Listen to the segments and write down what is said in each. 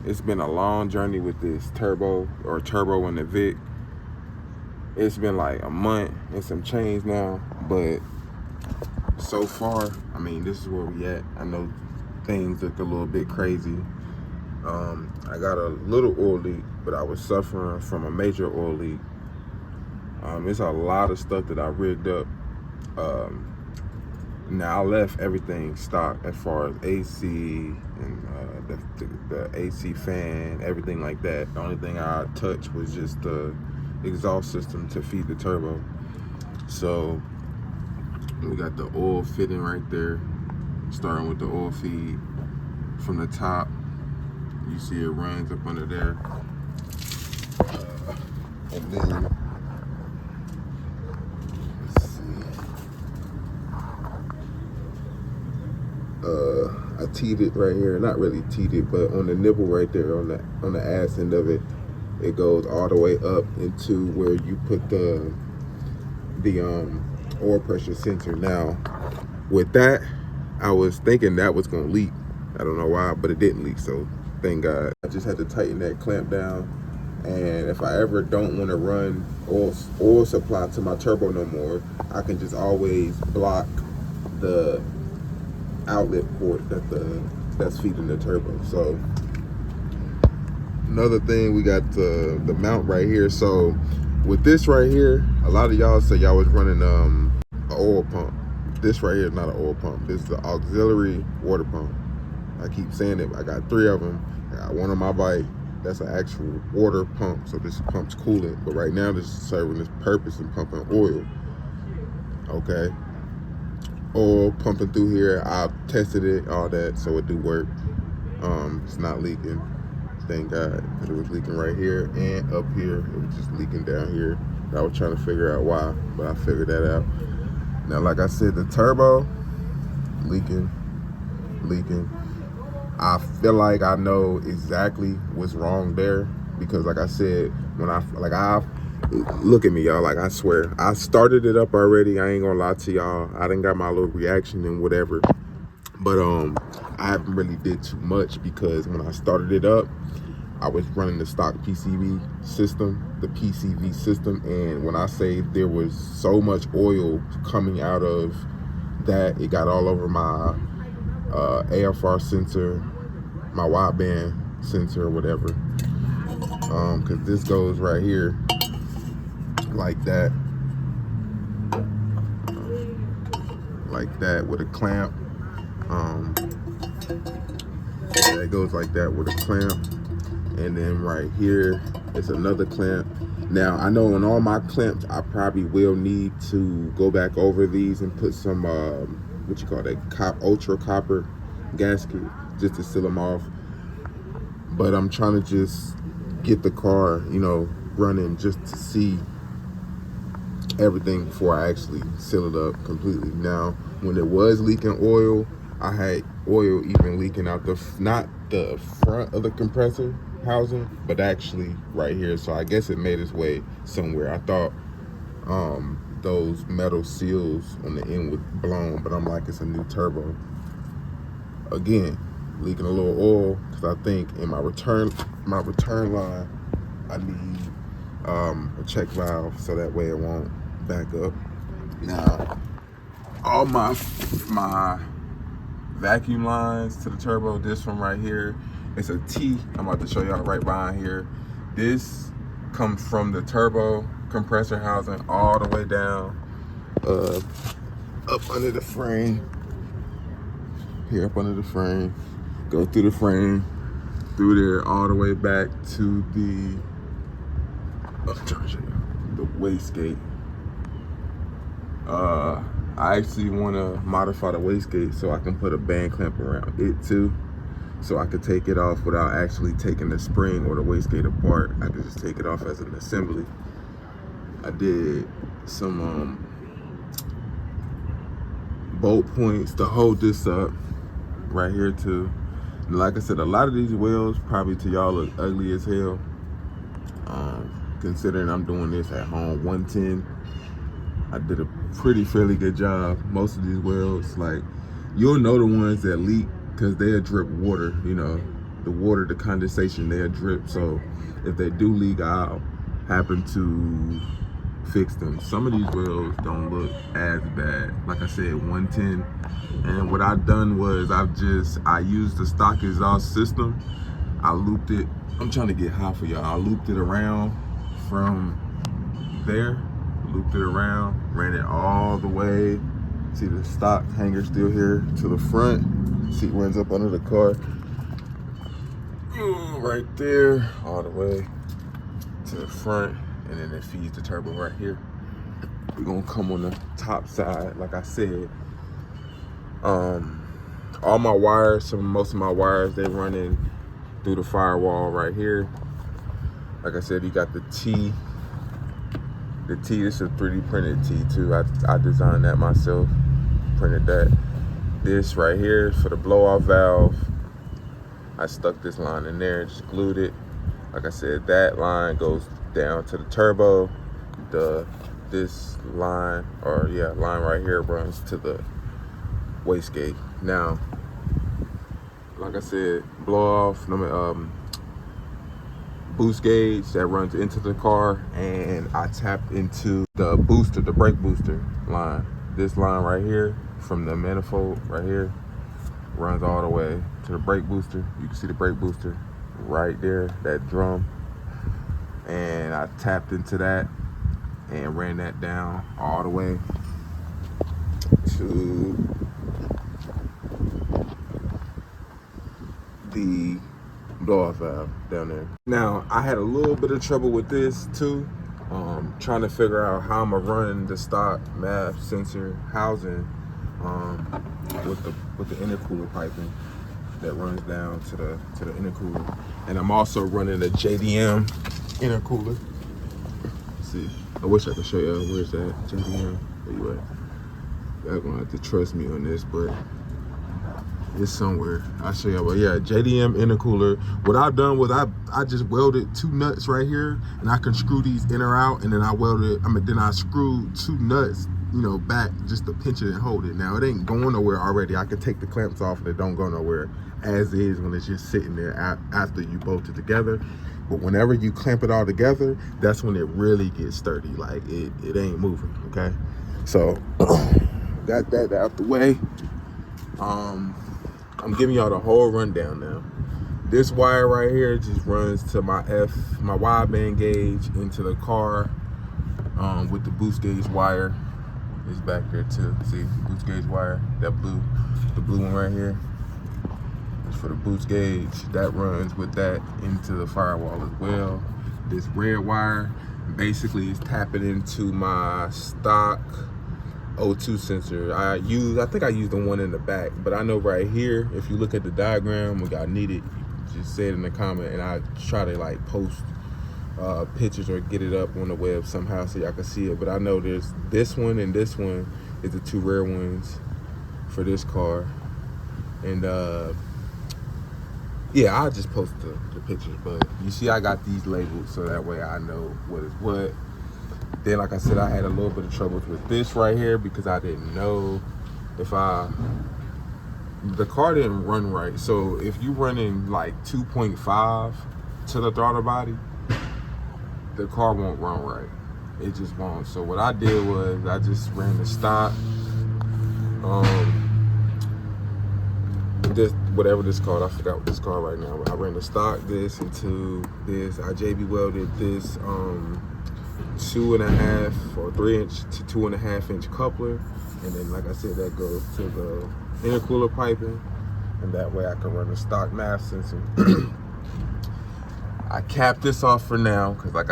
it's been a long journey with this turbo in the Vic. It's been like a month and some change now, but so far, I mean, this is where we at. I know things look a little bit crazy. I got a little oil leak, but I was suffering from a major oil leak. It's a lot of stuff that I rigged up. Now I left everything stock as far as AC and the AC fan, everything like that. The only thing I touched was just the exhaust system to feed the turbo. So we got the oil fitting right there, starting with the oil feed from the top. You see it runs up under there. And then, let's see. I teed it right here. Not really teed it, but on the nipple right there, on the ass end of it, it goes all the way up into where you put the oil pressure sensor. Now, with that, I was thinking that was gonna leak. I don't know why, but it didn't leak, so thank God. I just had to tighten that clamp down, and if I ever don't want to run oil supply to my turbo no more, I can just always block the outlet port that's feeding the turbo. So another thing, we got the mount right here. So with this right here, a lot of y'all say y'all was running an oil pump. This right here is not an oil pump. This is the auxiliary water pump. I keep saying it. I got 3 of them. I got one on my bike. That's an actual water pump. So this pumps coolant. But right now, this is serving this purpose and pumping oil. Okay. Oil pumping through here. I tested it, all that, so it do work. It's not leaking. Thank God. It was leaking right here and up here. It was just leaking down here. I was trying to figure out why, but I figured that out. Now, like I said, the turbo leaking. I feel like I know exactly what's wrong there, because like I said, look at me, y'all, like I swear, I started it up already. I ain't gonna lie to y'all. I done got my little reaction and whatever, but I haven't really did too much, because when I started it up, I was running the stock PCV system, and when I say there was so much oil coming out of that, it got all over my AFR sensor, my wideband sensor or whatever, because this goes right here like that with a clamp. Yeah, it goes like that with a clamp, and then right here is another clamp. Now, I know on all my clamps, I probably will need to go back over these and put some what you call that, ultra copper gasket, just to seal them off. But I'm trying to just get the car, you know, running, just to see everything before I actually seal it up completely. Now, when it was leaking oil, I had oil even leaking out not the front of the compressor housing, but actually right here. So I guess it made its way somewhere. I thought those metal seals on the end was blown, but I'm like, it's a new turbo. Again, leaking a little oil, because I think in my return line, I need a check valve, so that way it won't back up. Now, all my vacuum lines to the turbo, this one right here, it's a T. I'm about to show y'all right behind here. This comes from the turbo compressor housing all the way down, up under the frame. Here, up under the frame, go through the frame, through there, all the way back to the, I'm trying to show you, the wastegate. I actually want to modify the wastegate so I can put a band clamp around it too, so I could take it off without actually taking the spring or the wastegate apart. I could just take it off as an assembly. I did some bolt points to hold this up right here too. And like I said, a lot of these wheels probably to y'all look ugly as hell, considering I'm doing this at home. 110, I did a fairly good job. Most of these wheels, like, you'll know the ones that leak because they'll drip water, you know, the water, the condensation, they'll drip. So if they do leak, I'll happen to fix them. Some of these wheels don't look as bad. Like I said, 110. And what I've done was I used the stock exhaust system. I looped it. I'm trying to get high for y'all. I looped it around from there, looped it around, ran it all the way. See the stock hanger still here to the front. Seat runs up under the car. Right there, all the way to the front, and then it feeds the turbo right here. We're gonna come on the top side, like I said. All my wires, most of my wires, they running through the firewall right here. Like I said, you got the T. The T, this is a 3D printed T too. I designed that myself, printed that. This right here for the blow off valve. I stuck this line in there and just glued it. Like I said, that line goes down to the turbo. This line, line right here runs to the wastegate. Now, like I said, blow off, boost gauge that runs into the car, and I tapped into the booster, the brake booster line. This line right here from the manifold right here runs all the way to the brake booster. You can see the brake booster right there, that drum. And I tapped into that and ran that down all the way to the blow-off valve down there. Now, I had a little bit of trouble with this too, trying to figure out how I'm gonna run the stock MAF sensor housing with the intercooler piping that runs down to the intercooler. And I'm also running a JDM intercooler. Let's see, I wish I could show you. Where's that JDM? Where you at? Y'all gonna have to trust me on this, but it's somewhere. I'll show y'all. But yeah, JDM intercooler. What I've done was I just welded 2 nuts right here, and I can screw these in or out, and then I screwed 2 nuts, back just to pinch it and hold it. Now it ain't going nowhere already. I can take the clamps off and it don't go nowhere as is when it's just sitting there after you bolt it together. But whenever you clamp it all together, that's when it really gets sturdy. Like it ain't moving, okay? So got that out the way. I'm giving y'all the whole rundown now. This wire right here just runs to my wideband gauge into the car with the boost gauge wire. It's back there too. See, boost gauge wire, the blue one right here. It's for the boost gauge. That runs with that into the firewall as well. This red wire basically is tapping into my stock O2 sensor. I think I used the one in the back, but I know right here, if you look at the diagram, if y'all need it, just say it in the comment, and I try to like post pictures or get it up on the web somehow so y'all can see it. But I know there's this one and this one is the 2 rare ones for this car. And yeah, I'll just post the pictures, but you see I got these labeled so that way I know what is what. Then, like I said, I had a little bit of troubles with this right here because I didn't know if the car didn't run right. So if you running like 2.5 to the throttle body, the car won't run right. It just won't. So what I did was I just ran the stock, this, whatever this called, I forgot what this called right now. I ran the stock this into this. I JB welded this 2.5 or 3 inch to 2.5 inch coupler, and then like I said, that goes to the intercooler piping, and that way I can run the stock MAF sensor. I capped this off for now because like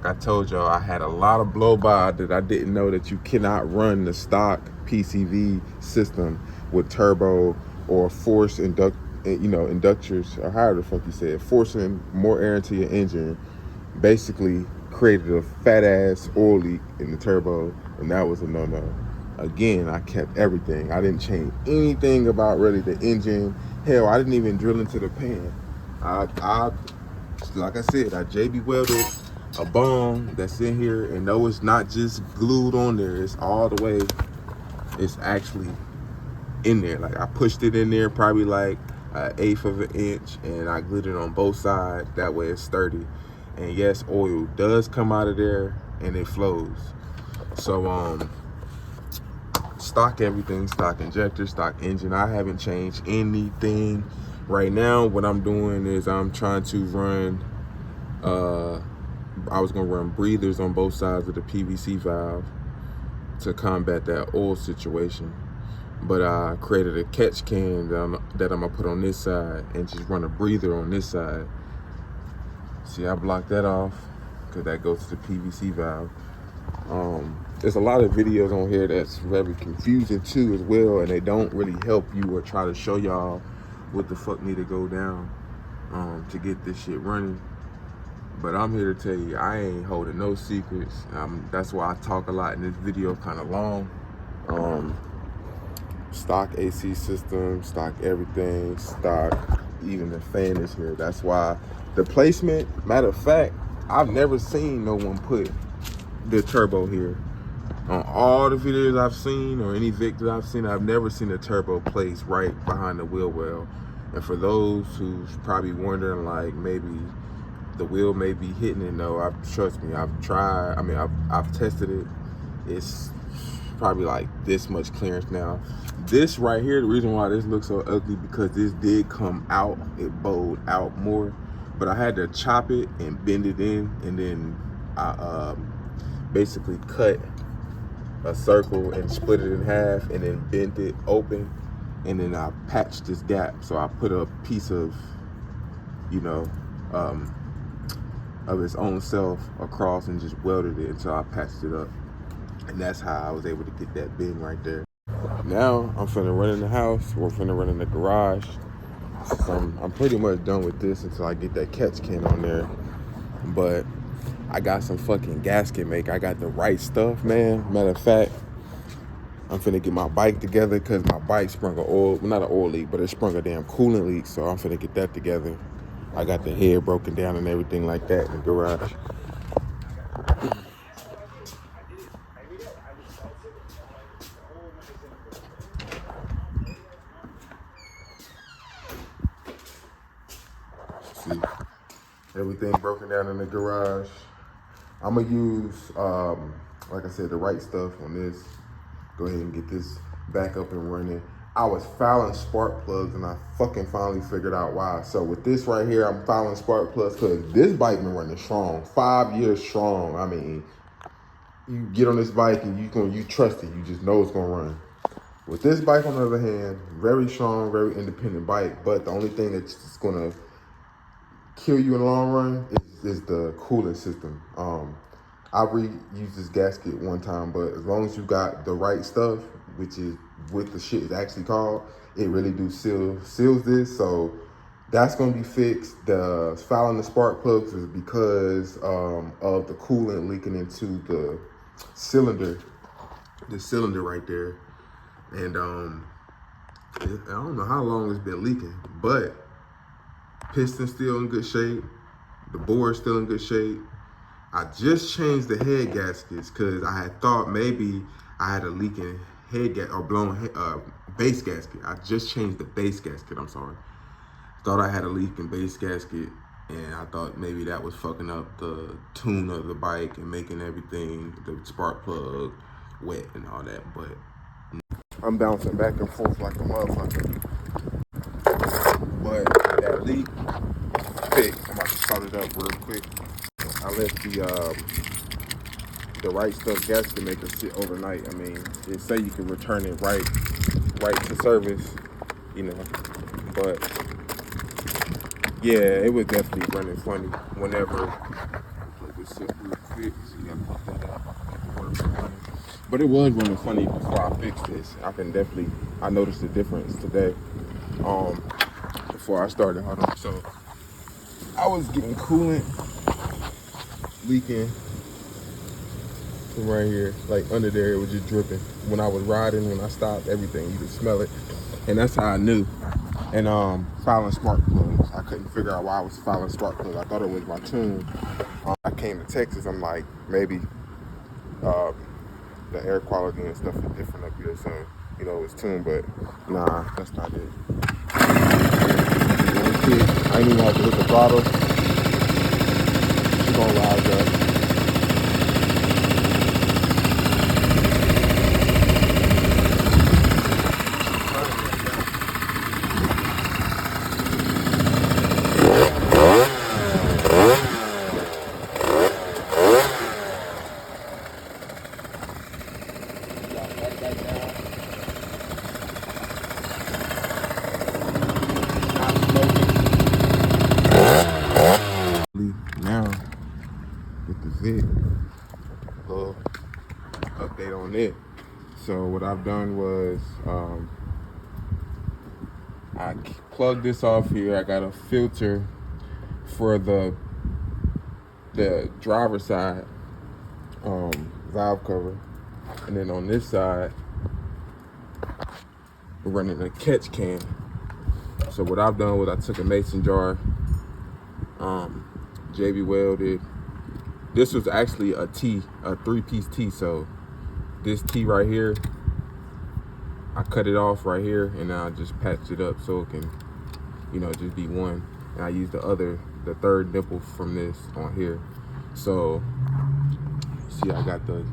I told y'all, I had a lot of blow by that I didn't know that you cannot run the stock PCV system with turbo or force inductors, or however the fuck you say it, forcing more air into your engine. Basically created a fat ass oil leak in the turbo, and that was a no-no. Again, I kept everything. I didn't change anything about really the engine. Hell, I didn't even drill into the pan. Like I said, I JB welded a bone that's in here, and no, it's not just glued on there. It's all the way. It's actually in there. Like I pushed it in there probably like 1/8 of an inch, and I glued it on both sides. That way it's sturdy. And yes, oil does come out of there and it flows. So stock everything, stock injector, stock engine. I haven't changed anything. Right now what I'm doing is I'm trying to run I was gonna run breathers on both sides of the PVC valve to combat that oil situation. But I created a catch can that I'm gonna put on this side and just run a breather on this side. See, I blocked that off because that goes to the PVC valve. There's a lot of videos on here that's very confusing too as well, and they don't really help you or try to show y'all what the fuck need to go down to get this shit running. But I'm here to tell you, I ain't holding no secrets. That's why I talk a lot in this video, kind of long. Stock AC system, stock everything, stock, even the fan is here. That's why the placement, matter of fact, I've never seen no one put the turbo here. On all the videos I've seen or any Vic that I've seen, I've never seen a turbo placed right behind the wheel well. And for those who's probably wondering, like, maybe the wheel may be hitting it, no, trust me, I've tried, I mean, I've tested it. It's probably like this much clearance now. This right here, the reason why this looks so ugly, because this did come out, it bowed out more, but I had to chop it and bend it in, and then I basically cut a circle and split it in half and then bent it open, and then I patched this gap. So I put a piece of, you know, of its own self across and just welded it until I patched it up. And that's how I was able to get that bend right there. Now I'm finna run in the house, or finna run in the garage. So I'm pretty much done with this until I get that catch can on there. But I got some fucking gasket make. I got the right stuff, man. Matter of fact, I'm finna get my bike together because my bike sprung an oil, well, not an oil leak, but it sprung a damn coolant leak. So I'm finna get that together. I got the head broken down and everything like that in the garage. See, everything broken down in the garage. I'm gonna use, like I said, the right stuff on this. Go ahead and get this back up and running. I was fouling spark plugs and I fucking finally figured out why. So with this right here, I'm fouling spark plugs because this bike been running strong, 5 years strong. I mean, you get on this bike and you trust it. You just know it's gonna run. With this bike, on the other hand, very strong, very independent bike. But the only thing that's gonna kill you in the long run is the cooling system. I reused this gasket one time, but as long as you got the right stuff, which is what the shit is actually called, it really seals this. So that's gonna be fixed. The fouling the spark plugs is because of the coolant leaking into the cylinder right there. And I don't know how long it's been leaking, but piston's still in good shape. The board's still in good shape. I just changed the head gaskets because I had thought maybe I had a leaking head gasket or blown base gasket. I just changed the base gasket, I'm sorry. Thought I had a leaking base gasket, and I thought maybe that was fucking up the tune of the bike and making everything, the spark plug, wet and all that. But I'm bouncing back and forth like a motherfucker. But that leak fixed. I'm about to start it up real quick. I left the right stuff gasket maker sit overnight. I mean, it say you can return it right to service, you know. But yeah, it was definitely running funny whenever. Let me sit real quick. So you gotta pop that out. But it was running funny before I fixed this. I noticed the difference today. Before I started, hold on. So I was getting coolant leaking from right here, like under there, it was just dripping. When I was riding, when I stopped, everything, you could smell it. And that's how I knew. And fouling spark plugs. I couldn't figure out why I was fouling spark plugs. I thought it was my tune. I came to Texas, I'm like, maybe the air quality and stuff is different up here, so, you know, it's tuned, but nah, that's not it. it. I ain't even have to hit the throttle. She gonna rise up. Now with the Vic, little update on it. So what I've done was I plugged this off here. I got a filter for the driver's side valve cover, and then on this side we're running a catch can. So what I've done was I took a mason jar, JB welded. This was actually a T, a 3-piece T. So this T right here, I cut it off right here, and I just patched it up so it can, you know, just be one. And I used the third nipple from this on here. So see, I got the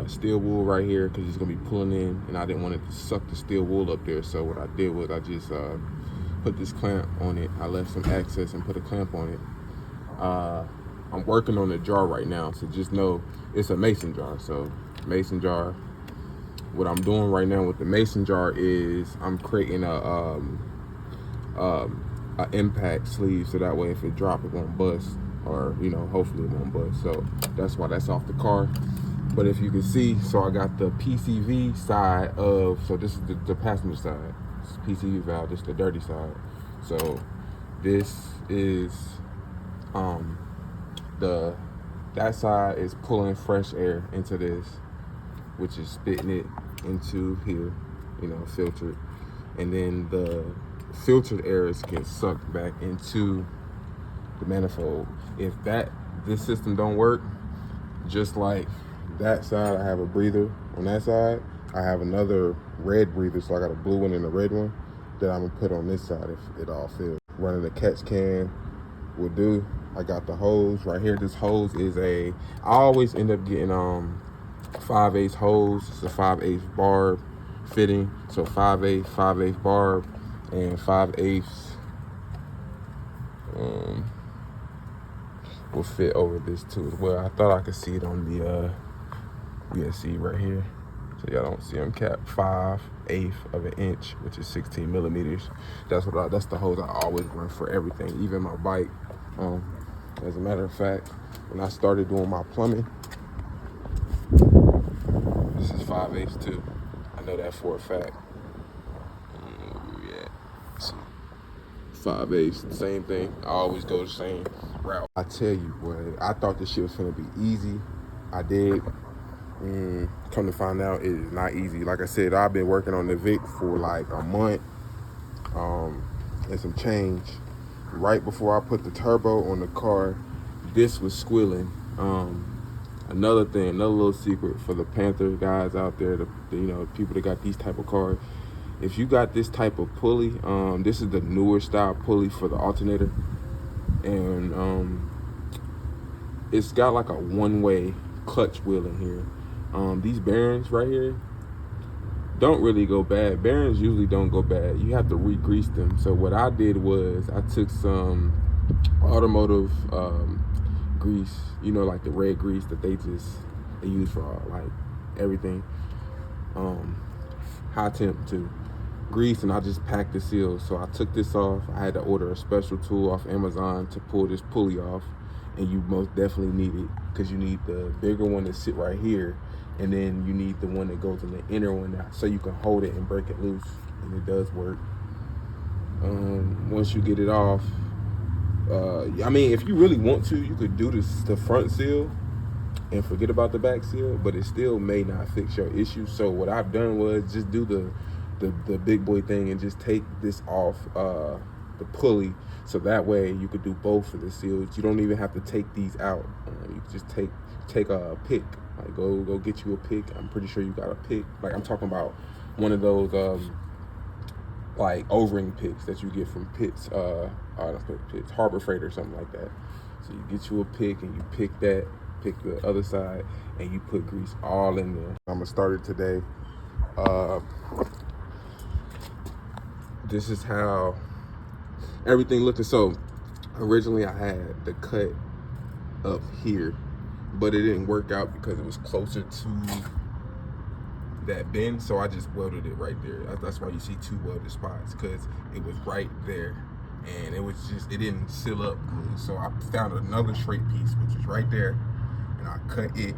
steel wool right here because it's gonna be pulling in, and I didn't want it to suck the steel wool up there. So what I did was I just put this clamp on it. I left some access and put a clamp on it. I'm working on the jar right now, so just know it's a mason jar. So mason jar. What I'm doing right now with the mason jar is I'm creating a impact sleeve, so that way if it drops, it won't bust, or, you know, hopefully it won't bust. So that's why that's off the car. But if you can see, so I got the PCV side of, so this is the passenger side. This is PCV valve, this is the dirty side. So this is that side is pulling fresh air into this, which is spitting it into here, you know, filtered. And then the filtered air is getting sucked back into the manifold. If this system don't work, just like that side, I have a breather on that side. I have another red breather, so I got a blue one and a red one that I'm gonna put on this side if it all fails. Running the catch can will do. I got the hose right here. This hose is I always end up getting 5/8 hose. It's a 5/8 barb fitting, so 5/8 barb and 5/8 will fit over this too as well. I thought I could see it on the see right here, so y'all don't see them cap 5/8 of an inch, which is 16 millimeters. That's the hose I always run for everything, even my bike. As a matter of fact, when I started doing my plumbing, this is 5/8 too. I know that for a fact. Yeah, 5/8, same thing. I always go the same route. I tell you, boy, I thought this shit was gonna be easy. I did. Come to find out, it is not easy. Like I said, I've been working on the Vic for like a month and some change. Right before I put the turbo on the car, this was squealing. Another thing, another little secret for the Panther guys out there, you know, people that got these type of cars. If you got this type of pulley, this is the newer style pulley for the alternator, and it's got like a one-way clutch wheel in here. These bearings right here don't really go bad. Bearings usually don't go bad. You have to re-grease them. So what I did was I took some automotive grease, you know, like the red grease that they use for like everything, high temp too, grease, and I just packed the seals. So I took this off. I had to order a special tool off Amazon to pull this pulley off, and you most definitely need it because you need the bigger one to sit right here, and then you need the one that goes in the inner one so you can hold it and break it loose, and it does work. Once you get it off, I mean, if you really want to, you could do the front seal and forget about the back seal, but it still may not fix your issue. So what I've done was just do the big boy thing and just take this off the pulley, so that way you could do both of the seals. You don't even have to take these out. You just take a pick. Like go get you a pick. I'm pretty sure you got a pick. Like I'm talking about one of those like O-ring picks that you get from Pitts, Pitts, Harbor Freight or something like that. So you get you a pick and you pick that, pick the other side, and you put grease all in there. I'm gonna start it today. This is how everything looking. So originally I had the cut up here, but it didn't work out because it was closer to that bend, so I just welded it right there. That's why you see 2 welded spots, because it was right there and it didn't seal up good. So I found another straight piece which is right there, and I cut it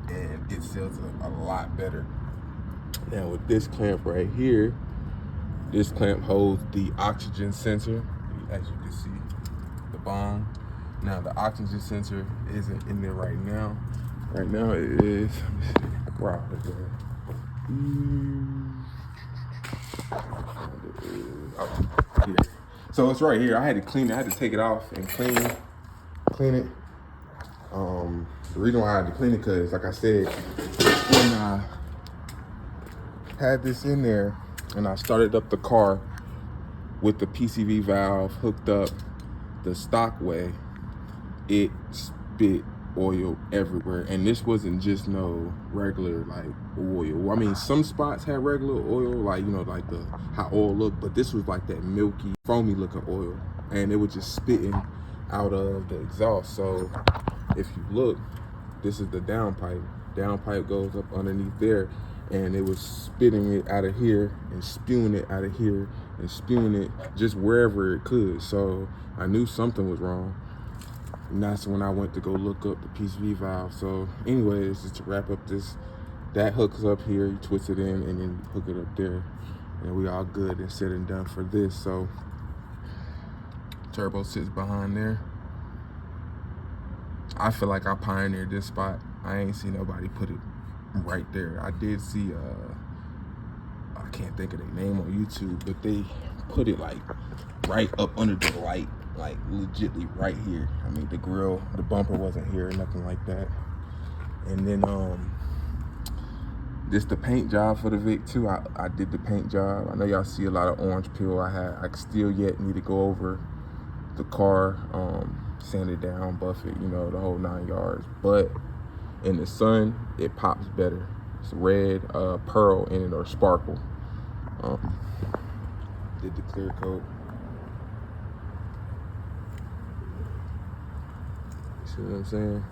and it seals up a lot better. Now with this clamp right here, this clamp holds the oxygen sensor, as you can see, the bong. Now the oxygen sensor isn't in there right now. Right now it is. Wow. Here. So it's right here. I had to clean it. I had to take it off and clean it. The reason why I had to clean it, because like I said, when I had this in there and I started up the car with the PCV valve hooked up the stock way, it spit oil everywhere. And this wasn't just no regular like oil. I mean, some spots had regular oil, like, you know, like how oil looked, but this was like that milky, foamy looking oil, and it was just spitting out of the exhaust. So if you look, this is the downpipe. Downpipe goes up underneath there, and it was spitting it out of here and spewing it out of here and spewing it just wherever it could. So I knew something was wrong. And that's when I went to go look up the PCV valve. So anyways, just to wrap up this, that hooks up here, you twist it in and then hook it up there. And we all good and said and done for this. So turbo sits behind there. I feel like I pioneered this spot. I ain't seen nobody put it right there. I did see, I can't think of their name on YouTube, but they put it like right up under the light, like legitly right here. I mean, the grill, the bumper wasn't here, nothing like that. And then this the paint job for the Vic too. I did the paint job. I know y'all see a lot of orange peel. I still yet need to go over the car, sand it down, buff it, you know, the whole 9 yards. But in the sun, it pops better. It's red, pearl in it, or sparkle. Did the clear coat. See what I'm saying?